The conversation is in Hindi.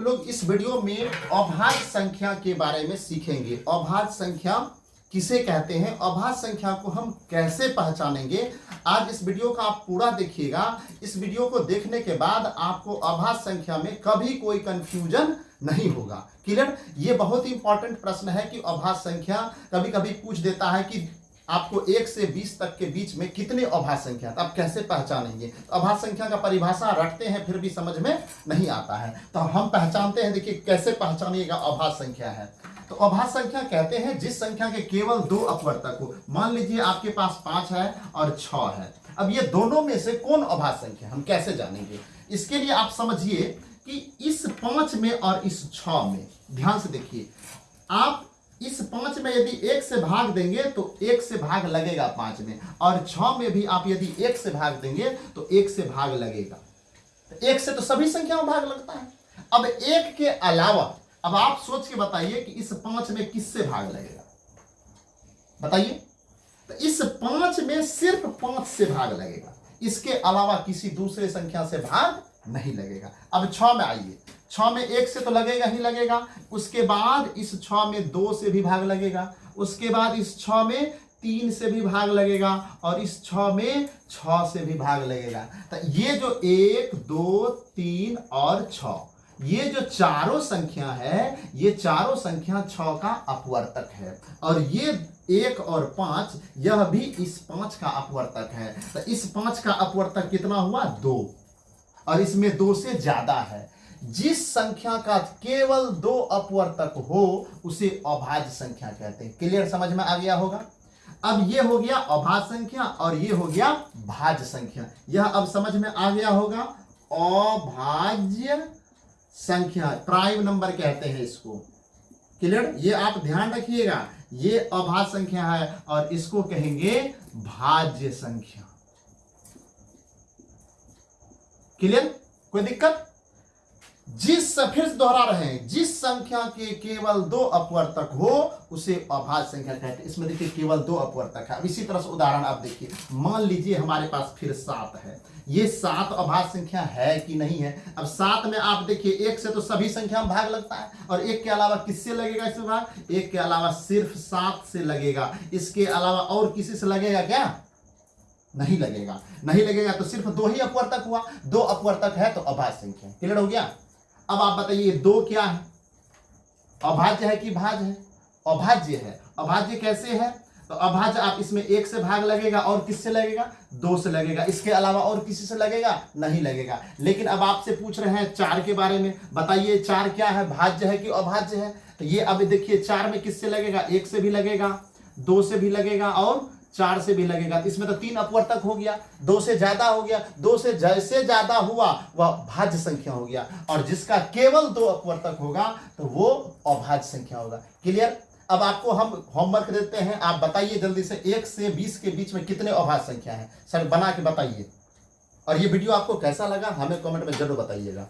लोग इस वीडियो में अभाज्य संख्या के बारे में सीखेंगे। अभाज्य संख्या किसे कहते हैं, अभाज्य संख्या को हम कैसे पहचानेंगे। आज इस वीडियो का आप पूरा देखिएगा। इस वीडियो को देखने के बाद आपको अभाज्य संख्या में कभी कोई कंफ्यूजन नहीं होगा। क्लियर? ये बहुत ही इंपॉर्टेंट प्रश्न है कि अभाज्य संख्या कभी कभी पूछ देता है कि आपको 1 से 20 तक के बीच में कितने अभाज्य संख्या, तो आप कैसे पहचानेंगे। तो अभाज्य संख्या का परिभाषा रटते हैं फिर भी समझ में नहीं आता है, तो हम पहचानते हैं। देखिए कैसे पहचानिएगा अभाज्य संख्या है। तो अभाज्य संख्या कहते हैं जिस संख्या के केवल 2 अपवर्तक हो। मान लीजिए आपके पास 5 है और 6 है। अब ये दोनों में से कौन अभाज्य संख्या, हम कैसे जानेंगे। इसके लिए आप समझिए कि इस 5 में और इस 6 में ध्यान से देखिए। आप इस 5 में यदि 1 से भाग देंगे तो 1 से भाग लगेगा 5 में, और 6 में भी आप यदि 1 से भाग देंगे तो 1 से भाग लगेगा। 1 से तो सभी संख्याओं में भाग लगता है। अब 1 के अलावा अब आप सोच के बताइए कि इस 5 में किससे भाग लगेगा, बताइए। तो इस 5 में सिर्फ 5 से भाग लगेगा, इसके अलावा किसी दूसरे संख्या से भाग नहीं लगेगा। अब 6 में आइए। 6 में 1 से तो लगेगा ही लगेगा, उसके बाद इस 6 में 2 से भी भाग लगेगा, उसके बाद इस 6 में 3 से भी भाग लगेगा, और इस 6 में 6 से भी भाग लगेगा। तो ये जो 1, 2, 3 और 6, ये जो चारों संख्या है, ये चारों संख्या 6 का अपवर्तक है, और ये 1 और 5 यह भी इस 5 का अपवर्तक है। तो इस 5 का अपवर्तक कितना हुआ, 2, और इसमें 2 से ज्यादा है। जिस संख्या का केवल 2 अपवर्तक हो उसे अभाज्य संख्या कहते हैं। क्लियर, समझ में आ गया होगा। अब ये हो गया अभाज्य संख्या और ये हो गया भाज्य संख्या। यह अब समझ में आ गया होगा। अभाज्य संख्या प्राइम नंबर कहते हैं इसको। क्लियर, ये आप ध्यान रखिएगा। ये अभाज्य संख्या है और इसको कहेंगे भाज्य संख्या। क्लियर, कोई दिक्कत। फिर से दोहरा रहे हैं, जिस संख्या के केवल 2 अपवर्तक हो उसे अभाज्य संख्या कहते हैं। इसमें देखिए केवल 2 अपवर्तक है। अब इसी तरह से उदाहरण आप देखिए। मान लीजिए हमारे पास फिर 7 है। ये 7 अभाज्य संख्या है कि नहीं है। अब 7 में आप देखिए 1 से तो सभी संख्या में भाग लगता है, और 1 के अलावा किससे लगेगा इसमें भाग, 1 के अलावा सिर्फ 7 से लगेगा। इसके अलावा और किसी से लगेगा क्या, नहीं लगेगा। नहीं लगेगा तो सिर्फ 2 ही अपवर्तक हुआ। 2 अपवर्तक है तो अभाज्य संख्या। क्लियर हो गया। अब आप बताइए 2 क्या है, अभाज्य है कि भाज्य है, अभाज्य है। अभाज्य कैसे है, तो अभाज्य आप इसमें 1 से भाग लगेगा, और किससे लगेगा, 2 से लगेगा। इसके अलावा और किसी से लगेगा, नहीं लगेगा। लेकिन अब आपसे पूछ रहे हैं 4 के बारे में, बताइए 4 क्या है, भाज्य है कि अभाज्य है। तो ये अब देखिए 4 में किससे लगेगा, 1 से भी लगेगा, 2 से भी लगेगा और 4 से भी लगेगा। इसमें तो 3 अपवर्तक हो गया, 2 से ज्यादा हो गया। 2 से जैसे ज्यादा हुआ वह भाज्य संख्या हो गया, और जिसका केवल 2 अपवर्तक होगा तो वो अभाज्य संख्या होगा। क्लियर। अब आपको हम होमवर्क देते हैं, आप बताइए जल्दी से 1 से 20 के बीच में कितने अभाज्य संख्या है, सर बना के बताइए। और ये वीडियो आपको कैसा लगा हमें कमेंट में जरूर बताइएगा।